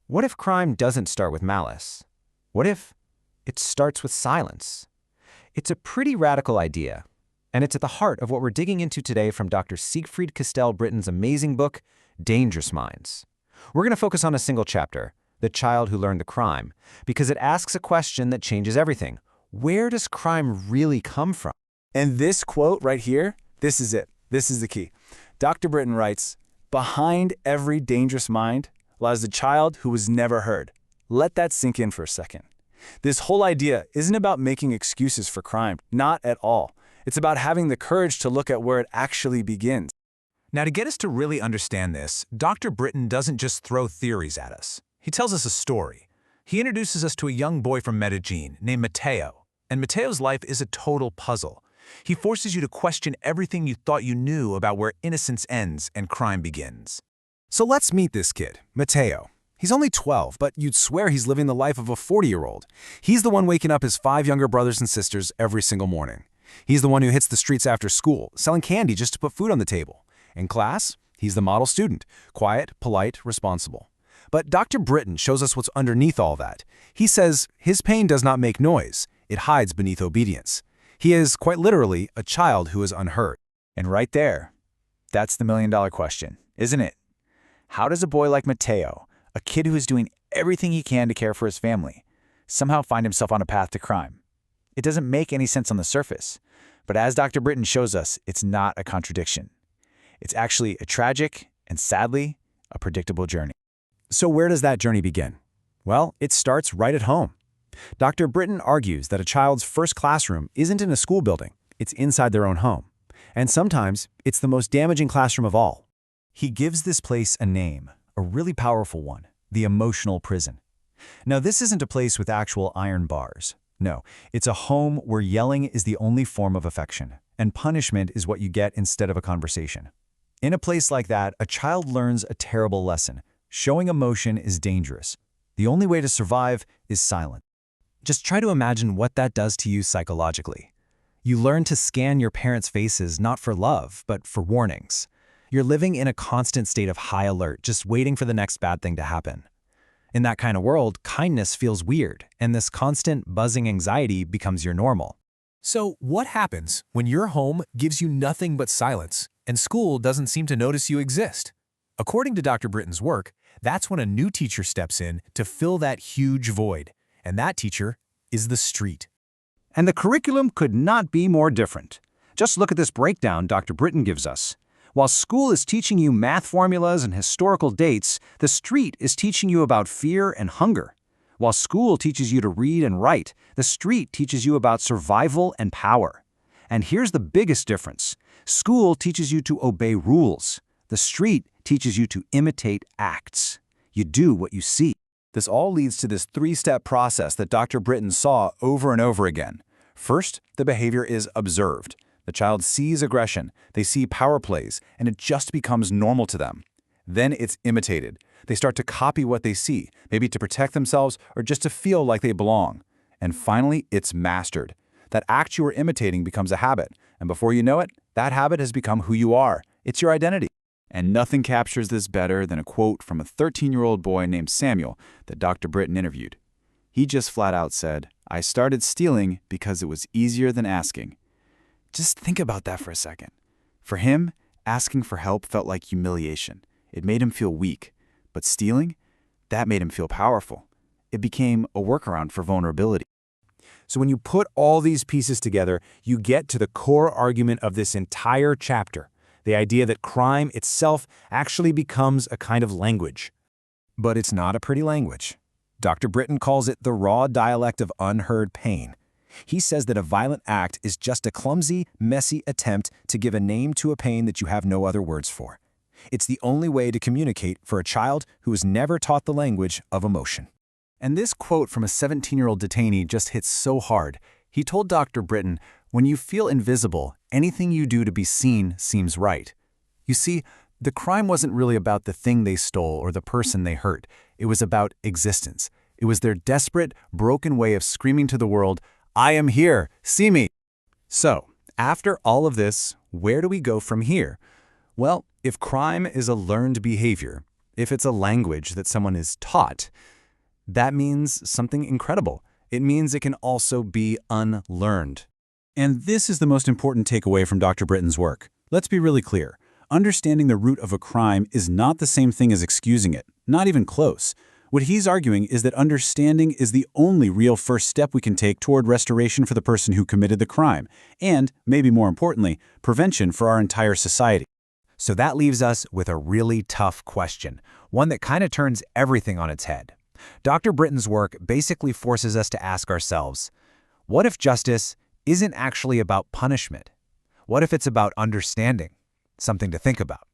What if crime doesn't start with malice? What if it starts with silence? It's a pretty radical idea, and it's at the heart of what we're digging into today from Dr. Siegfried Castell-Britton's amazing book, Dangerous Minds. We're going to focus on a single chapter, The Child Who Learned the Crime, because it asks a question that changes everything. Where does crime really come from? And this quote right here, this is it. This is the key. Dr. Britton writes, "Behind every dangerous mind lies the child who was never heard." Let that sink in for a second. This whole idea isn't about making excuses for crime, not at all. It's about having the courage to look at where it actually begins. Now, to get us to really understand this, Dr. Britton doesn't just throw theories at us. He tells us a story. He introduces us to a young boy from Medellin named Mateo, and Mateo's life is a total puzzle. He forces you to question everything you thought you knew about where innocence ends and crime begins. So let's meet this kid, Mateo. He's only 12, but you'd swear he's living the life of a 40-year-old. He's the one waking up his 5 younger brothers and sisters every single morning. He's the one who hits the streets after school, selling candy just to put food on the table. In class, he's the model student, quiet, polite, responsible. But Dr. Britton shows us what's underneath all that. He says his pain does not make noise. It hides beneath obedience. He is, quite literally, a child who is unheard. And right there, that's the million-dollar question, isn't it? How does a boy like Mateo, a kid who is doing everything he can to care for his family, somehow find himself on a path to crime? It doesn't make any sense on the surface, but as Dr. Britton shows us, it's not a contradiction. It's actually a tragic and, sadly, a predictable journey. So where does that journey begin? Well, it starts right at home. Dr. Britton argues that a child's first classroom isn't in a school building, it's inside their own home. And sometimes, it's the most damaging classroom of all. He gives this place a name, a really powerful one, the emotional prison. Now, this isn't a place with actual iron bars. No, it's a home where yelling is the only form of affection, and punishment is what you get instead of a conversation. In a place like that, a child learns a terrible lesson. Showing emotion is dangerous. The only way to survive is silence. Just try to imagine what that does to you psychologically. You learn to scan your parents' faces not for love, but for warnings. You're living in a constant state of high alert, just waiting for the next bad thing to happen. In that kind of world, kindness feels weird, and this constant buzzing anxiety becomes your normal. So what happens when your home gives you nothing but silence, and school doesn't seem to notice you exist? According to Dr. Britton's work, that's when a new teacher steps in to fill that huge void, and that teacher is the street. And the curriculum could not be more different. Just look at this breakdown Dr. Britton gives us. While school is teaching you math formulas and historical dates, the street is teaching you about fear and hunger. While school teaches you to read and write, the street teaches you about survival and power. And here's the biggest difference. School teaches you to obey rules. The street teaches you to imitate acts. You do what you see. This all leads to this 3-step process that Dr. Britton saw over and over again. First, the behavior is observed. The child sees aggression, they see power plays, and it just becomes normal to them. Then it's imitated. They start to copy what they see, maybe to protect themselves or just to feel like they belong. And finally, it's mastered. That act you are imitating becomes a habit, and before you know it, that habit has become who you are. It's your identity. And nothing captures this better than a quote from a 13-year-old boy named Samuel that Dr. Britton interviewed. He just flat out said, "I started stealing because it was easier than asking." Just think about that for a second. For him, asking for help felt like humiliation. It made him feel weak. But stealing? That made him feel powerful. It became a workaround for vulnerability. So when you put all these pieces together, you get to the core argument of this entire chapter, the idea that crime itself actually becomes a kind of language. But it's not a pretty language. Dr. Britton calls it the raw dialect of unheard pain. He says that a violent act is just a clumsy, messy attempt to give a name to a pain that you have no other words for. It's the only way to communicate for a child who is never taught the language of emotion. And this quote from a 17-year-old detainee just hits so hard. He told Dr. Britton, "When you feel invisible, anything you do to be seen seems right." You see, the crime wasn't really about the thing they stole or the person they hurt. It was about existence. It was their desperate, broken way of screaming to the world, "I am here, see me." So, after all of this, where do we go from here? Well, if crime is a learned behavior, If it's a language that someone is taught, that means something incredible. It means it can also be unlearned. And this is the most important takeaway from Dr. Britton's work. Let's be really clear. Understanding the root of a crime is not the same thing as excusing it, not even close. What he's arguing is that understanding is the only real first step we can take toward restoration for the person who committed the crime, and, maybe more importantly, prevention for our entire society. So that leaves us with a really tough question, one that kind of turns everything on its head. Dr. Britton's work basically forces us to ask ourselves, what if justice isn't actually about punishment? What if it's about understanding? Something to think about.